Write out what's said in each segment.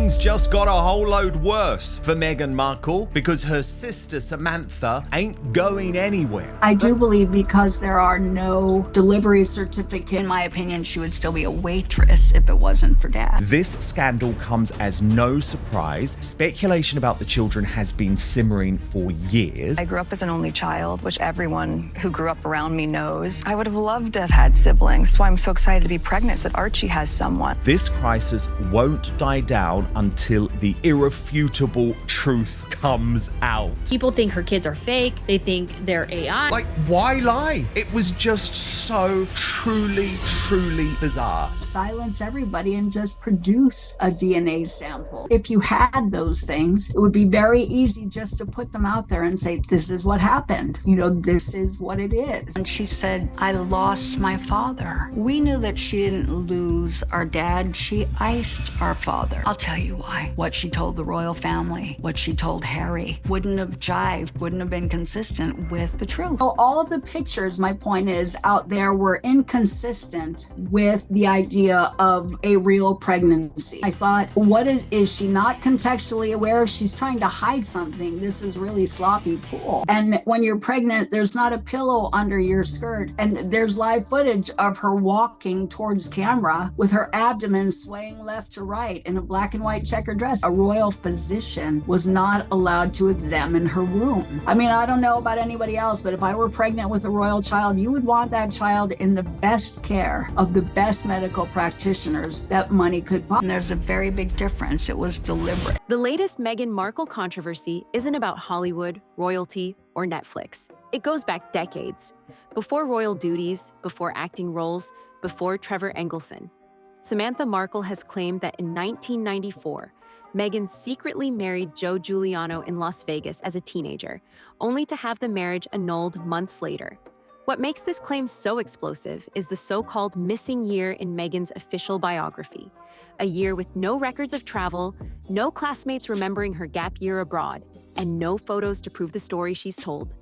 things just got a whole load worse for Meghan Markle because her sister Samantha ain't going anywhere. I do believe because there are no delivery certificates, in my opinion, she would still be a waitress if it wasn't for Dad. This scandal comes as no surprise. Speculation about the children has been simmering for years. I grew up as an only child, which everyone who grew up around me knows. I would have loved to have had siblings. That's why I'm so excited to be pregnant, so that Archie has someone. This crisis won't die down until the irrefutable truth comes out. People think her kids are fake. They think they're AI. Like, why lie? It was just so truly bizarre. Silence everybody and just produce a DNA sample. If you had those things, it would be very easy just to put them out there and say, this is what happened. You know, this is what it is. And she said, I lost my father. We knew that she didn't lose our dad. She iced our father. I'll tell you why. What she told the royal family, what she told Harry, wouldn't have jived, wouldn't have been consistent with the truth. So all of the pictures, my point is, out there were inconsistent with the idea of a real pregnancy. I thought, what is she not contextually aware? She's trying to hide something. This is really sloppy pool. And when you're pregnant, there's not a pillow under your skirt. And there's live footage of her walking towards camera with her abdomen swaying left to right in a black and white checkered dress. A royal physician was not allowed to examine her womb. I mean, I don't know about anybody else, but if I were pregnant with a royal child, you would want that child in the best care of the best medical practitioners that money could buy. And there's a very big difference. It was deliberate. The latest Meghan Markle controversy isn't about Hollywood, royalty, or Netflix. It goes back decades. Before royal duties, before acting roles, before Trevor Engelson. Samantha Markle has claimed that in 1994, Meghan secretly married Joe Giuliano in Las Vegas as a teenager, only to have the marriage annulled months later. What makes this claim so explosive is the so-called missing year in Meghan's official biography, a year with no records of travel, no classmates remembering her gap year abroad, and no photos to prove the story she's told.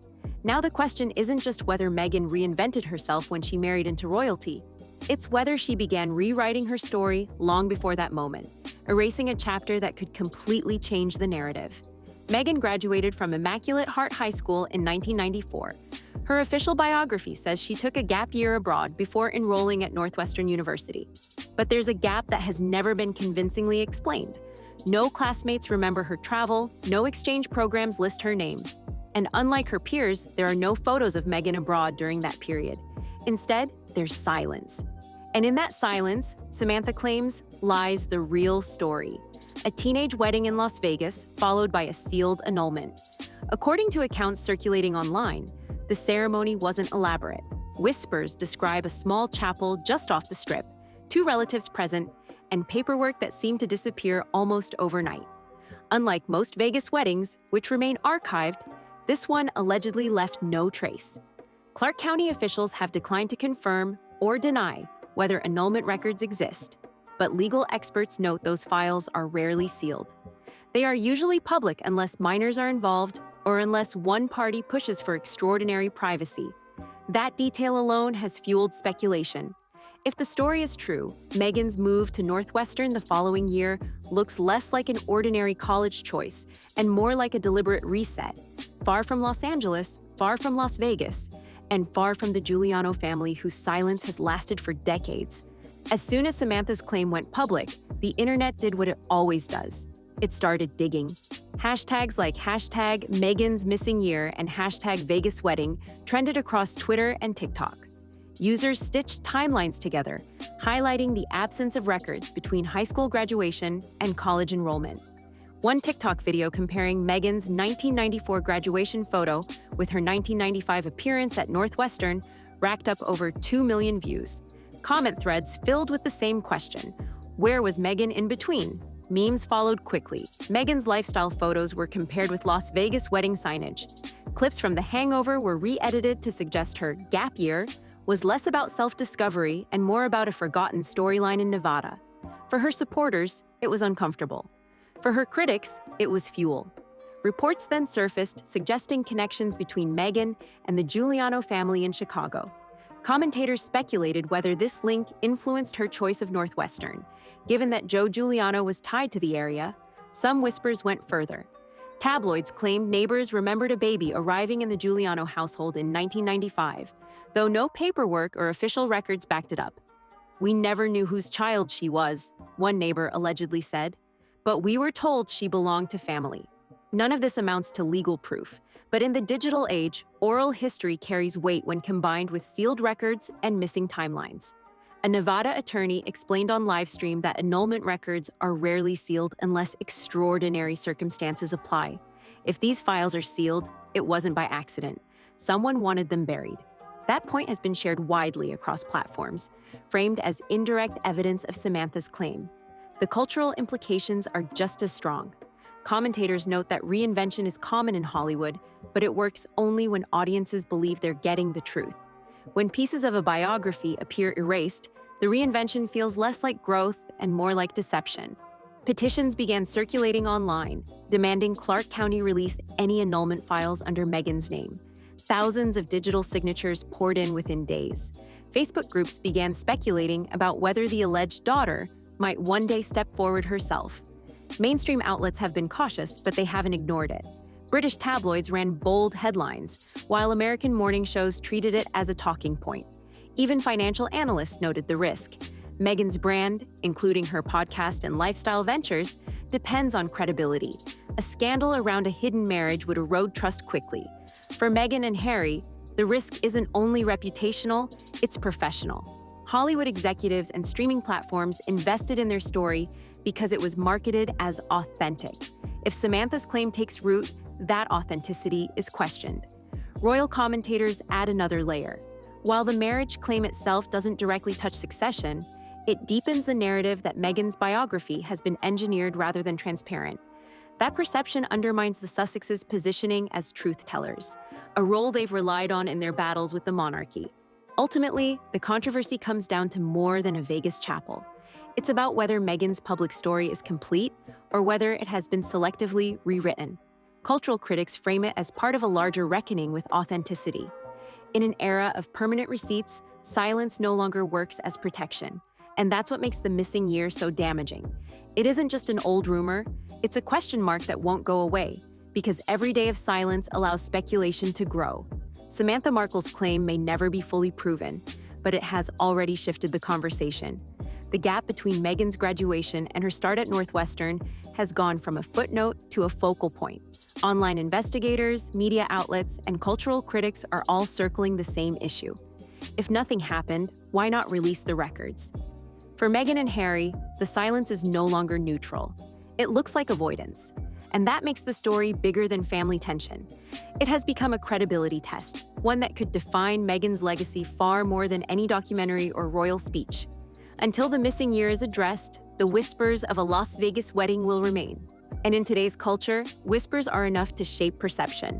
Now the question isn't just whether Meghan reinvented herself when she married into royalty. It's whether she began rewriting her story long before that moment, erasing a chapter that could completely change the narrative. Meghan graduated from Immaculate Heart High School in 1994. Her official biography says she took a gap year abroad before enrolling at Northwestern University. But there's a gap that has never been convincingly explained. No classmates remember her travel, no exchange programs list her name. And unlike her peers, there are no photos of Meghan abroad during that period. Instead, there's silence. And in that silence, Samantha claims, lies the real story. A teenage wedding in Las Vegas, followed by a sealed annulment. According to accounts circulating online, the ceremony wasn't elaborate. Whispers describe a small chapel just off the strip, 2 relatives present, and paperwork that seemed to disappear almost overnight. Unlike most Vegas weddings, which remain archived, this one allegedly left no trace. Clark County officials have declined to confirm or deny whether annulment records exist, but legal experts note those files are rarely sealed. They are usually public unless minors are involved or unless one party pushes for extraordinary privacy. That detail alone has fueled speculation. If the story is true, Meghan's move to Northwestern the following year looks less like an ordinary college choice and more like a deliberate reset, far from Los Angeles, far from Las Vegas, and far from the Giuliano family whose silence has lasted for decades. As soon as Samantha's claim went public, the internet did what it always does. It started digging. Hashtags like hashtag Meghan's missing year and hashtag Vegas wedding trended across Twitter and TikTok. Users stitched timelines together, highlighting the absence of records between high school graduation and college enrollment. One TikTok video comparing Meghan's 1994 graduation photo with her 1995 appearance at Northwestern racked up over 2 million views. Comment threads filled with the same question: where was Meghan in between? Memes followed quickly. Meghan's lifestyle photos were compared with Las Vegas wedding signage. Clips from The Hangover were re-edited to suggest her gap year was less about self-discovery and more about a forgotten storyline in Nevada. For her supporters, it was uncomfortable. For her critics, it was fuel. Reports then surfaced suggesting connections between Meghan and the Giuliano family in Chicago. Commentators speculated whether this link influenced her choice of Northwestern. Given that Joe Giuliano was tied to the area, some whispers went further. Tabloids claimed neighbors remembered a baby arriving in the Giuliano household in 1995, though no paperwork or official records backed it up. "We never knew whose child she was," one neighbor allegedly said, "but we were told she belonged to family." None of this amounts to legal proof, but in the digital age, oral history carries weight when combined with sealed records and missing timelines. A Nevada attorney explained on livestream that annulment records are rarely sealed unless extraordinary circumstances apply. If these files are sealed, it wasn't by accident. Someone wanted them buried. That point has been shared widely across platforms, framed as indirect evidence of Samantha's claim. The cultural implications are just as strong. Commentators note that reinvention is common in Hollywood, but it works only when audiences believe they're getting the truth. When pieces of a biography appear erased, the reinvention feels less like growth and more like deception. Petitions began circulating online, demanding Clark County release any annulment files under Meghan's name. Thousands of digital signatures poured in within days. Facebook groups began speculating about whether the alleged daughter might one day step forward herself. Mainstream outlets have been cautious, but they haven't ignored it. British tabloids ran bold headlines, while American morning shows treated it as a talking point. Even financial analysts noted the risk. Meghan's brand, including her podcast and lifestyle ventures, depends on credibility. A scandal around a hidden marriage would erode trust quickly. For Meghan and Harry, the risk isn't only reputational, it's professional. Hollywood executives and streaming platforms invested in their story because it was marketed as authentic. If Samantha's claim takes root, that authenticity is questioned. Royal commentators add another layer. While the marriage claim itself doesn't directly touch succession, it deepens the narrative that Meghan's biography has been engineered rather than transparent. That perception undermines the Sussexes' positioning as truth-tellers, a role they've relied on in their battles with the monarchy. Ultimately, the controversy comes down to more than a Vegas chapel. It's about whether Meghan's public story is complete or whether it has been selectively rewritten. Cultural critics frame it as part of a larger reckoning with authenticity. In an era of permanent receipts, silence no longer works as protection. And that's what makes the missing year so damaging. It isn't just an old rumor, it's a question mark that won't go away, because every day of silence allows speculation to grow. Samantha Markle's claim may never be fully proven, but it has already shifted the conversation. The gap between Meghan's graduation and her start at Northwestern has gone from a footnote to a focal point. Online investigators, media outlets, and cultural critics are all circling the same issue. If nothing happened, why not release the records? For Meghan and Harry, the silence is no longer neutral. It looks like avoidance. And that makes the story bigger than family tension. It has become a credibility test, one that could define Meghan's legacy far more than any documentary or royal speech. Until the missing year is addressed, the whispers of a Las Vegas wedding will remain. And in today's culture, whispers are enough to shape perception.